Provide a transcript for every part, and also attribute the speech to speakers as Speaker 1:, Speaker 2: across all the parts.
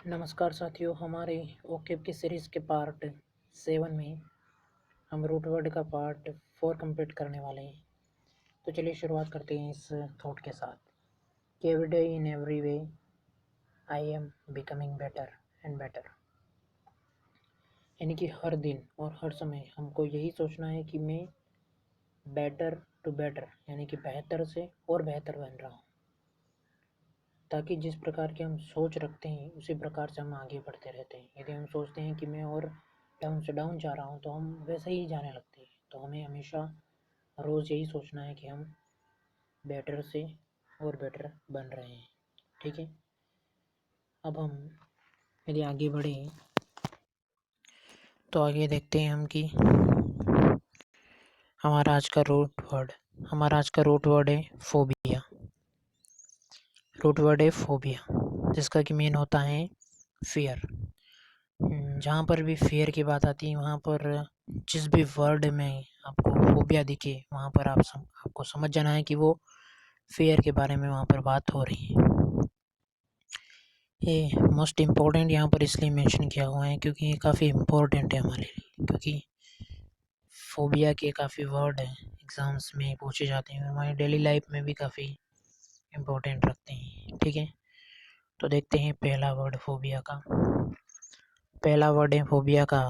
Speaker 1: नमस्कार साथियों, हमारे ओकेब की सीरीज़ के पार्ट 7 में हम रूट वर्ड का पार्ट 4 कंप्लीट करने वाले हैं। तो चलिए शुरुआत करते हैं इस थॉट के साथ। Every day in every way I am becoming better and better. यानी कि हर दिन और हर समय हमको यही सोचना है कि मैं बेटर टू बेटर यानी कि बेहतर से और बेहतर बन रहा हूँ, ताकि जिस प्रकार की हम सोच रखते हैं उसी प्रकार से हम आगे बढ़ते रहते हैं। यदि हम सोचते हैं कि मैं और डाउन से डाउन जा रहा हूँ तो हम वैसे ही जाने लगते हैं। तो हमें हमेशा रोज़ यही सोचना है कि हम बेटर से और बेटर बन रहे हैं। ठीक है, अब हम यदि आगे बढ़े तो आगे देखते हैं हम कि हमारा आज का रूट वर्ड है फोबिया। रूट वर्ड है फोबिया, जिसका कि मीन होता है फियर। जहाँ पर भी फियर की बात आती है, वहाँ पर जिस भी वर्ड में आपको फोबिया दिखे वहाँ पर आपको समझ जाना है कि वो फियर के बारे में वहाँ पर बात हो रही है। ये मोस्ट इम्पोर्टेंट यहाँ पर इसलिए मेंशन किया हुआ है क्योंकि ये काफ़ी इम्पोर्टेंट है हमारे लिए, क्योंकि फोबिया के काफ़ी वर्ड हैं, एग्ज़ाम्स में पूछे जाते हैं और हमारी डेली लाइफ में भी काफ़ी इम्पोर्टेंट रखते हैं। ठीक है, तो देखते हैं पहला वर्ड फोबिया का। पहला वर्ड है फोबिया का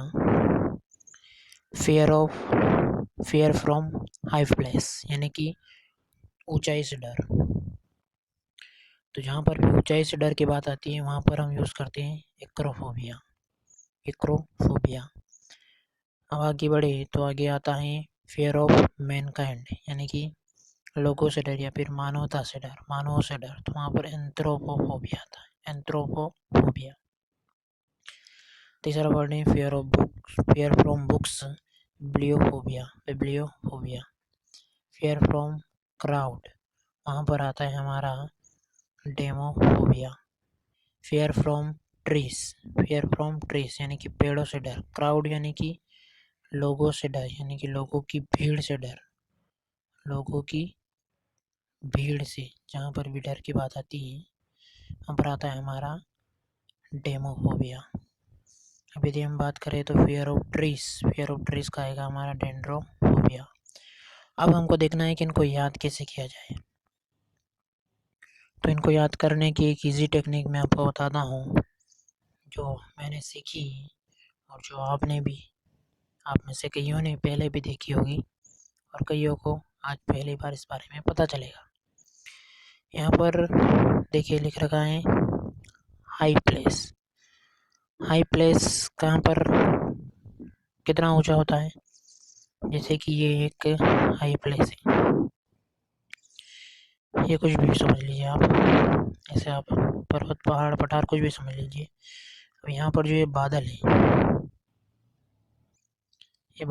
Speaker 1: फियर फ्रॉम हाई प्लेस, यानी कि ऊंचाई से डर। तो जहाँ पर भी ऊंचाई से डर की बात आती है वहाँ पर हम यूज़ करते हैं एक्रोफोबिया। अब आगे बढ़े तो आगे आता है फियर ऑफ मैनकाइंड, यानी कि लोगों से डर या फिर मानवता से डर, मानवों से डर। तो वहाँ पर एंथ्रोपोफोबिया आता है, एंथ्रोपोफोबिया। तीसरा वर्ड है fear from books, bibliophobia. Fear from crowd, वहाँ पर आता है हमारा डेमोफोबिया। फियर फ्रॉम ट्रीज यानी कि पेड़ों से डर। क्राउड यानी कि लोगों से डर, यानी कि लोगों की भीड़ से डर, लोगों की भीड़ से जहाँ पर भी डर की बात आती है वहाँ पर आता है हमारा डेमोफोबिया। अब यदि हम बात करें तो फियर ऑफ ट्रीज का आएगा हमारा डेंड्रोफोबिया। अब हमको देखना है कि इनको याद कैसे किया जाए। तो इनको याद करने की एक इजी टेक्निक मैं आपको बताता हूँ, जो मैंने सीखी और जो आपने भी, आप में से कईयों ने पहले भी देखी होगी और कईयों को आज पहली बार इस बारे में पता चलेगा। यहाँ पर देखिए लिख रखा है हाई प्लेस कहाँ पर कितना ऊंचा होता है। जैसे कि ये एक हाई प्लेस है, ये कुछ भी समझ लीजिए आप, ऐसे आप पर्वत पहाड़ पठार कुछ भी समझ लीजिए। अब यहाँ पर जो ये बादल है, ये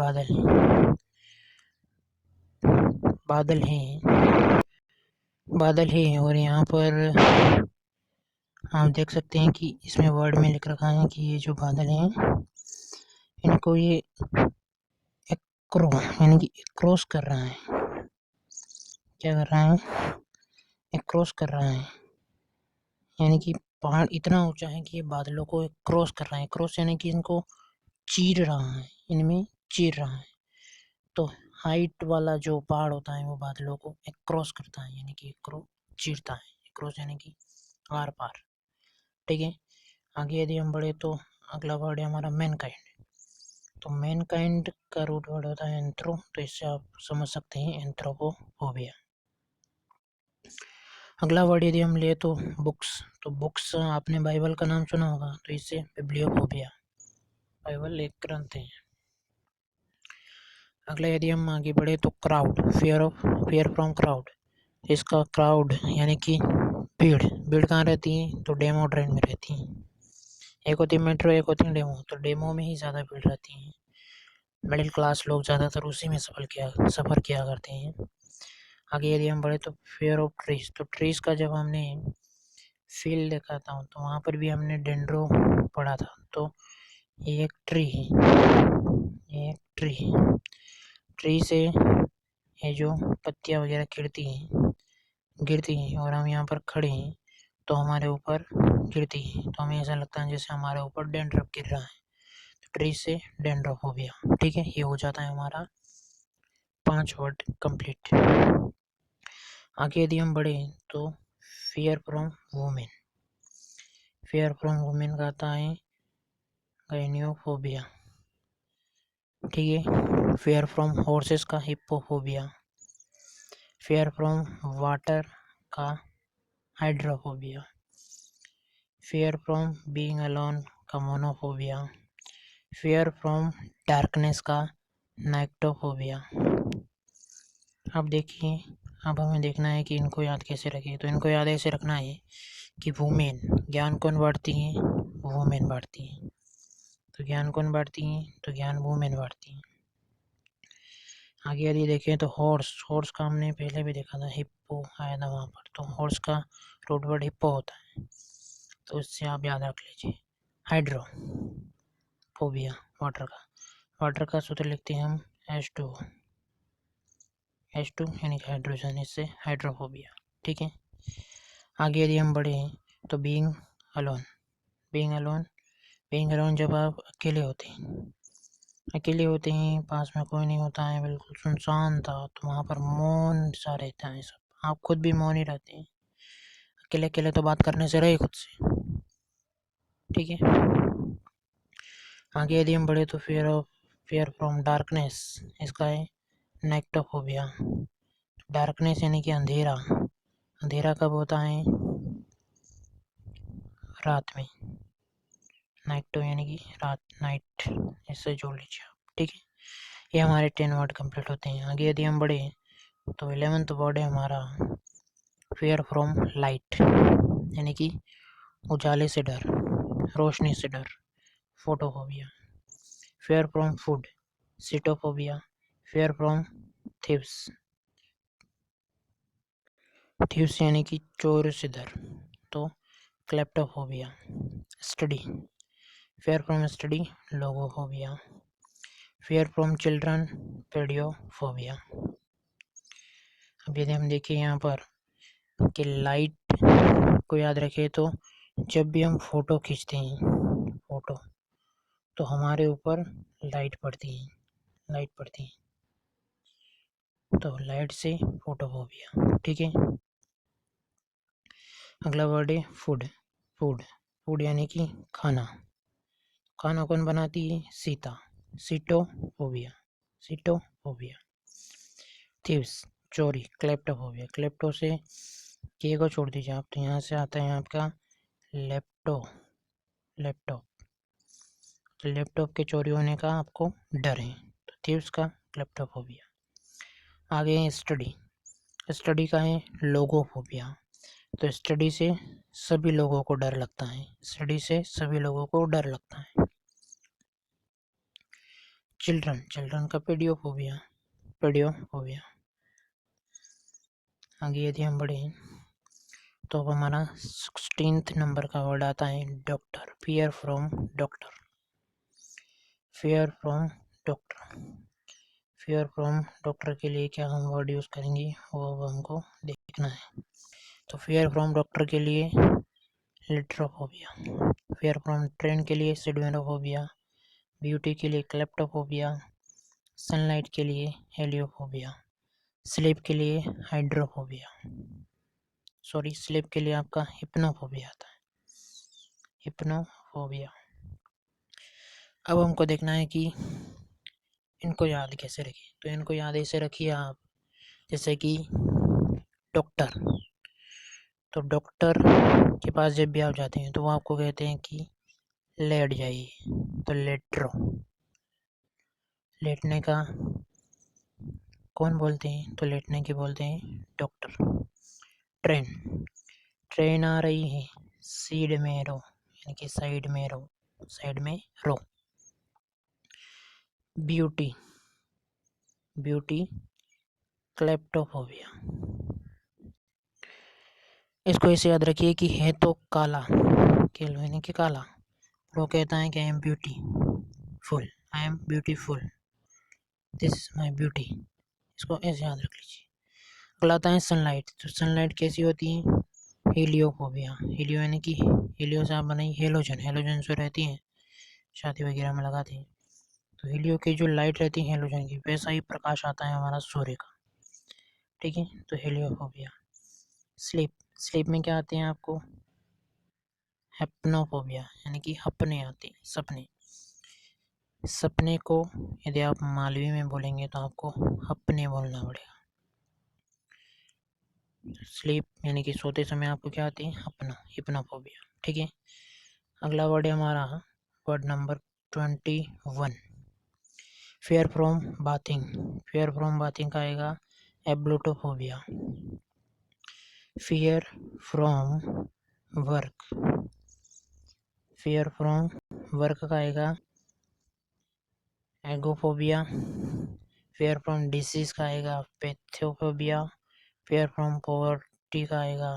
Speaker 1: बादल है और यहाँ पर आप देख सकते हैं कि इसमें वर्ड में लिख रखा है कि ये जो बादल हैं इनको ये यानी कि क्रॉस कर रहा है। क्या कर रहा है? क्रॉस कर रहा है, यानी कि पहाड़ इतना ऊंचा है कि ये बादलों को क्रॉस कर रहा है। क्रॉस यानी कि इनको चीर रहा है, इनमें चीर रहा है। तो हाइट वाला जो पहाड़ होता है वो बादलों को क्रॉस करता है, यानी कि चीरता है। क्रॉस यानी कि आर पार। ठीक है, आगे यदि हम बढ़े तो अगला वर्ड है हमारा मैनकाइंड। तो मैनकाइंड का रूट वर्ड होता है एंथ्रो, तो इससे आप समझ सकते हैं एंथ्रोपोफोबिया। अगला वर्ड यदि हम ले तो बुक्स आपने बाइबल का नाम सुना होगा, तो इससे बिब्लियोफोबिया। बाइबल एक ग्रंथ है। अगला यदि हम आगे बढ़े तो फियर फ्रॉम क्राउड। इसका क्राउड यानी कि भीड़ कहाँ रहती है? तो डेमो ट्रेन में रहती है। एक होती है मेट्रो, एक होती है डेमो। तो डेमो में ही ज़्यादा भीड़ रहती है। मिडिल क्लास लोग ज़्यादातर उसी में सफ़र किया करते हैं। आगे यदि हम बढ़े तो फियर ऑफ ट्रीज। तो ट्रीज का जब हमने फील देखा था तो वहाँ पर भी हमने डेंड्रो पढ़ा था। तो ये एक ट्री से ये जो पत्तियाँ वगैरह गिरती हैं और हम यहाँ पर खड़े हैं तो हमारे ऊपर गिरती है तो हमें ऐसा लगता है जैसे हमारे ऊपर डेंड्रफ गिर रहा है, तो ट्री से डेंड्रोफोबिया। ठीक है, ये हो जाता है हमारा 5 वर्ड कंप्लीट। आगे यदि हम बढ़े तो fear from women, fear from women का आता है गाइनियोफोबिया। ठीक है, फियर फ्रॉम हॉर्सेस का हिप्पोफोबिया, फियर फ्रॉम वाटर का hydrophobia, fear from being alone का मोनोफोबिया, फियर फ्रॉम डार्कनेस का नाइक्टोफोबिया। अब देखिए, अब हमें देखना है कि इनको याद कैसे रखें। तो इनको याद ऐसे रखना है कि वुमेन ज्ञान कौन बांटती हैं, वुमेन बांटती हैं। तो ज्ञान कौन बांटती हैं, तो ज्ञान वुमेन बांटती हैं। आगे यदि देखें तो हॉर्स, हॉर्स का हमने पहले भी देखा था, हिप्पो आया था वहाँ पर। तो हॉर्स का रूट वर्ड हिप्पो होता है, तो इससे आप याद रख लीजिए। हाइड्रो फोबिया वाटर का, वाटर का सूत्र लिखते हैं हम H2O, H2 यानी कि हाइड्रोजन, इससे हाइड्रोफोबिया। ठीक है, आगे यदि हम बढ़े तो being alone, being alone, being alone जब आप अकेले होते हैं, अकेले होते हैं, पास में कोई नहीं होता है, बिल्कुल सुनसान था, तो वहाँ पर मौन सा रहता है सब, आप खुद भी मौन ही रहते हैं, अकेले अकेले तो बात करने से रहे खुद से। ठीक है, आगे यदि हम बढ़े तो फियर फ्रॉम डार्कनेस, इसका है नाइक्टोफोबिया। डार्कनेस यानी कि अंधेरा, अंधेरा कब होता है, रात में, नाइक्टो यानी कि रात, नाइट, इससे जोड़ लीजिए आप। ठीक है, ये हमारे 10 वर्ड कंप्लीट होते हैं। आगे यदि हम बढ़े तो 11th वर्ड है हमारा फियर फ्रॉम लाइट, यानी कि उजाले से डर, रोशनी से डर, photophobia. Fear from food, sitophobia. Fear from thieves, thieves यानी कि चोर से डर, तो kleptophobia. Study, fear from study, logophobia. Fear from children, pediophobia. अब यदि हम देखें यहाँ पर कि लाइट को याद रखें तो जब भी हम फोटो खींचते हैं, फोटो, तो हमारे ऊपर लाइट पड़ती है, लाइट पड़ती है, तो लाइट से फोटोफोबिया। ठीक है, अगला वर्ड है फूड, फूड, फूड यानी कि खाना, खाना कौन बनाती है, सीता, सीटोफोबिया, सीटोफोबिया। थीव्स, चोरी, क्लेप्टोफोबिया, क्लेप्टो से के को छोड़ दीजिए आप, तो यहाँ से आता है आपका लैपटॉप, लैपटॉप, तो लैपटॉप के चोरी होने का आपको डर है, तो थीव्स का क्लेप्टोफोबिया। आगे है स्टडी, स्टडी का है लोगोफोबिया, तो स्टडी से सभी लोगों को डर लगता है, स्टडी से सभी लोगों को डर लगता है। चिल्ड्रन, चिल्ड्रन का पेडियोफोबिया, पेडियोफोबिया। आगे यदि हम बढ़े तो अब हमारा 16th नंबर का वर्ड आता है doctor, fear from doctor, fear from doctor. Fear from doctor के लिए क्या हम वर्ड यूज़ करेंगे वो अब हमको देखना है। तो फियर फ्रॉम डॉक्टर के लिए लिट्रोफोबिया, फियर फ्रॉम ट्रेन के लिए सिडवेनोफोबिया, ब्यूटी के लिए क्लेप्टोफोबिया, सनलाइट के लिए हेलियोफोबिया, स्लीप के लिए हाइड्रोफोबिया, सॉरी स्लीप के लिए आपका हिप्नोफोबिया आता है, हिप्नोफोबिया। अब हमको देखना है कि इनको याद कैसे रखें। तो इनको याद ऐसे रखिए आप, जैसे कि डॉक्टर, तो डॉक्टर के पास जब भी आप जाते हैं तो वो आपको कहते हैं कि लेट जाइए, तो लेट्रो, लेटने का कौन बोलते हैं, तो लेटने के बोलते हैं डॉक्टर। ट्रेन, ट्रेन आ रही है, सीड में रो, यानी कि साइड में रो, साइड में रो। ब्यूटी, ब्यूटी क्लेप्टोफोबिया, इसको ऐसे याद रखिए कि है तो काला, केलो यानी कि काला, वो कहता है कि I am beautiful, I am beautiful, this is my beauty, इसको ऐसे याद रख लीजिए। अगला आता है सनलाइट, तो सनलाइट कैसी होती है, हीलियोफोबिया, हीलियो यानी कि हीलियो से आप बनाई हेलोजन, हेलोजन जो रहती हैं शादी वगैरह में लगाते हैं, तो हीलियो की जो लाइट रहती है हेलोजन की, वैसा ही प्रकाश आता है हमारा सूर्य का, ठीक है। तो हीलियोफोबिया। स्लीप, स्लीप में क्या आते हैं आपको? हेप्नोफोबिया यानी कि हपने आते हैं, सपने। सपने को यदि आप मालवी में बोलेंगे तो आपको हपने बोलना पड़ेगा। स्लीप यानी कि सोते समय आपको क्या आती है? हपना, हिप्नोफोबिया, ठीक है। अगला वर्ड है हमारा word number 21, fear from bathing. Fear from bathing का आएगा ablutophobia. Fear from work, fear from work का आएगा एगोफोबिया। फेयर फ्रॉम डिसीज का आएगा पैथोफोबिया। फेयर फ्रॉम पॉवर्टी का आएगा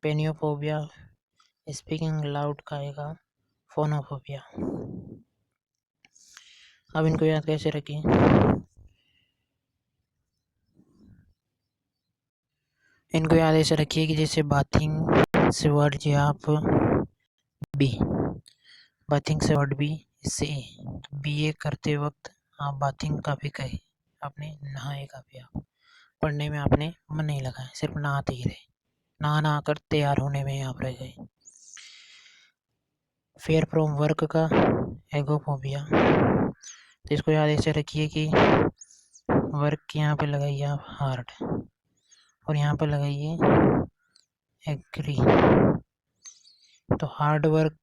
Speaker 1: पेनियोफोबिया। स्पीकिंग लाउड का आएगा फोनोफोबिया। अब इनको याद कैसे रखें? इनको याद ऐसे रखिए कि जैसे बाथिंग से वर्ड जी आप बी, बाथिंग से वर्ड बी, इससे बीए करते वक्त आप बाथिंग काफ़ी कहे, आपने नहाए काफ़ी, आप पढ़ने में आपने मन नहीं लगाया, सिर्फ नहाते ही रहे, नहा कर तैयार होने में आप रह गए। फेयर फ्रॉम वर्क का एगोफोबिया, तो इसको याद ऐसे रखिए कि वर्क यहाँ पे लगाइए आप हार्ड और यहाँ पे लगाइए एग्री। तो हार्ड वर्क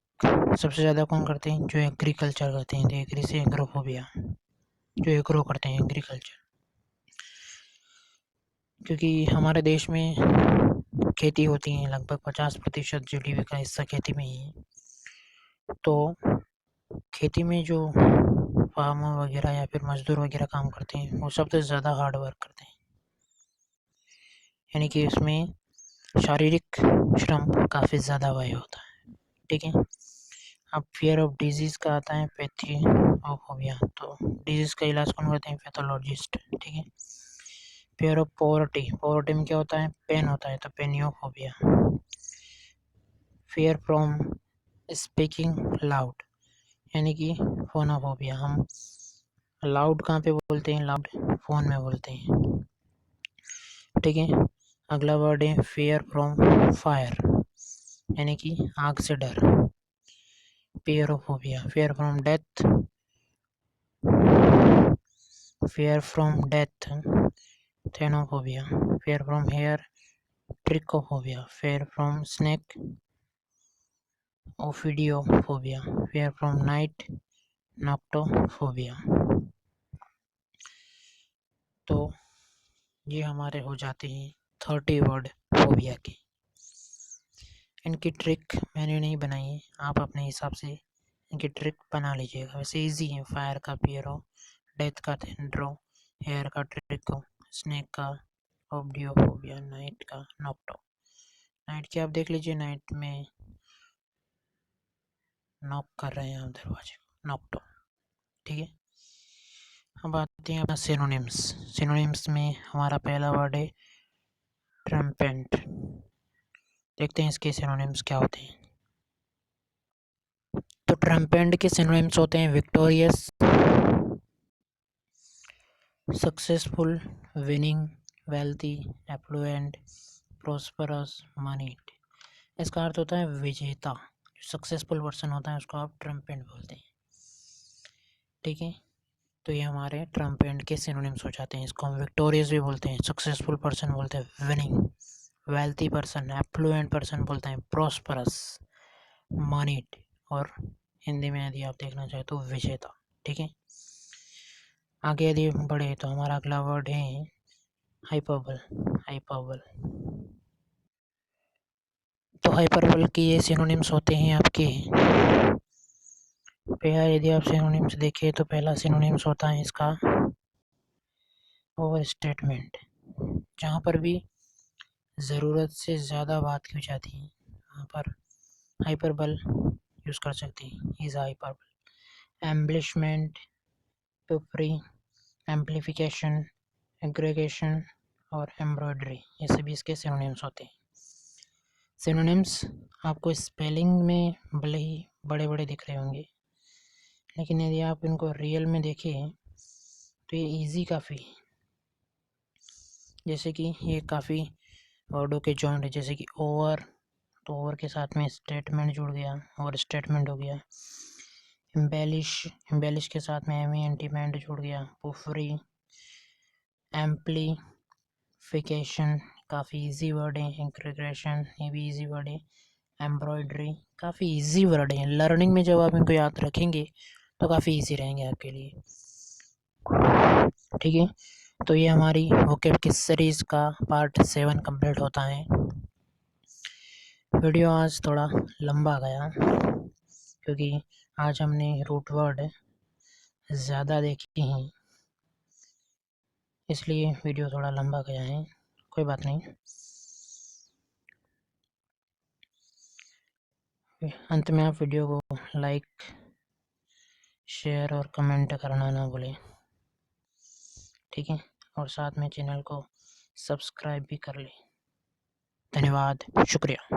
Speaker 1: सबसे ज़्यादा कौन करते हैं? जो एग्रीकल्चर करते हैं, तो एग्री से एग्रोफोबिया, जो एग्रो करते हैं एग्रीकल्चर। क्योंकि हमारे देश में खेती होती है, लगभग 50% जीडीपी का हिस्सा खेती में ही है, तो खेती में जो फार्मर वगैरह या फिर मजदूर वगैरह काम करते हैं वो सबसे ज़्यादा हार्ड वर्क करते हैं, यानी कि इसमें शारीरिक श्रम काफ़ी ज़्यादा व्यय होता है, ठीक है। अब फियर ऑफ डिजीज़ का आता है पैथोफोबिया, तो डिजीज़ का इलाज कौन करते हैं? पैथोलॉजिस्ट, ठीक है। फियर ऑफ पॉवर्टी, पॉवर्टी में क्या होता है? पेन होता है, तो पेनियोफोबिया। फियर फ्रॉम स्पीकिंग लाउड यानी कि फोनोफोबिया। हम लाउड कहाँ पे बोलते हैं? लाउड फ़ोन में बोलते हैं, ठीक है। अगला वर्ड है फियर फ्रॉम फायर यानी कि आग से डर, pyrophobia. Fear from death, fear from death, thenophobia. Fear from hair, trichophobia. Fear from snake, ophidiophobia. Fear from night, noctophobia. तो ये हमारे हो जाते हैं 30 वर्ड फोबिया के। इनकी ट्रिक मैंने नहीं बनाई है, आप अपने हिसाब से इनकी ट्रिक बना लीजिएगा। वैसे इजी है, फायर का पियरो, डेथ का थेंड्रो, हेयर का ट्रिको, स्नेक का ओब्डियोफोबिया, नाइट का नॉक्टो। नाइट की आप देख लीजिए, नाइट में नॉक कर रहे हैं आप दरवाजे को, नॉक्टो, ठीक है। अब आते हैं अपना सिनोनिम्स। सिनोनिम्स में हमारा पहला वर्ड है ट्रम्पेंट। देखते हैं इसके सिनोनिम्स क्या होते हैं। तो ट्रम्पेंट के सिनोनिम्स होते हैं victorious, successful, winning, wealthy, affluent, prosperous, moneyed. इसका अर्थ होता है विजेता। सक्सेसफुल पर्सन होता है उसको आप ट्रम्पेंट बोलते हैं, ठीक है। तो ये हमारे ट्रम्पेंट के सिनोनिम्स हो जाते हैं। इसको हम विक्टोरियस भी बोलते हैं, सक्सेसफुल पर्सन बोलते हैं winning, wealthy person, affluent person बोलते हैं प्रोस्परस, मनीड, और हिंदी में यदि आप देखना चाहें तो विजेता, ठीक है। आगे यदि बढ़े तो हमारा अगला वर्ड है हाइपरबल। हाइपरबल, तो हाइपरबल के ये सिनोनिम्स होते हैं आपके। पहला यदि आप सिनोनिम्स देखिए तो पहला सिनोनिम्स होता है इसका ओवर स्टेटमेंट, जहाँ पर भी ज़रूरत से ज़्यादा बात की जाती है वहाँ पर हाइपरबल यूज़ कर सकते हैं, is हाइपरबल। Embellishment, Pipri, amplification, aggregation और एम्ब्रॉयडरी, ये सभी इसके सिनोनिम्स होते हैं। सिनोनिम्स आपको स्पेलिंग में भले ही बड़े बड़े दिख रहे होंगे, लेकिन यदि आप इनको रियल में देखें तो ये इजी काफ़ी। जैसे कि ये काफ़ी वर्डों के जॉइंट है, जैसे कि ओवर, तो ओवर के साथ में स्टेटमेंट जुड़ गया और स्टेटमेंट हो गया। एम्बेलिश के साथ में एमेंट जुड़ गया। पुफरी, एम्प्लीफिकेशन काफ़ी इजी वर्ड है। इंटीग्रेशन ये भी इजी वर्ड है। एम्ब्रॉयडरी काफ़ी इजी वर्ड है। लर्निंग में जब आप इनको याद रखेंगे तो काफ़ी इजी रहेंगे आपके लिए। ठीक है, तो ये हमारी वोकैब की सीरीज़ का पार्ट 7 कंप्लीट होता है। वीडियो आज थोड़ा लंबा गया क्योंकि आज हमने रूट वर्ड ज़्यादा देखे हैं, इसलिए वीडियो थोड़ा लंबा गया है। कोई बात नहीं। अंत में आप वीडियो को लाइक, शेयर और कमेंट करना ना भूलें, ठीक है, और साथ में चैनल को सब्सक्राइब भी कर लें। धन्यवाद, शुक्रिया।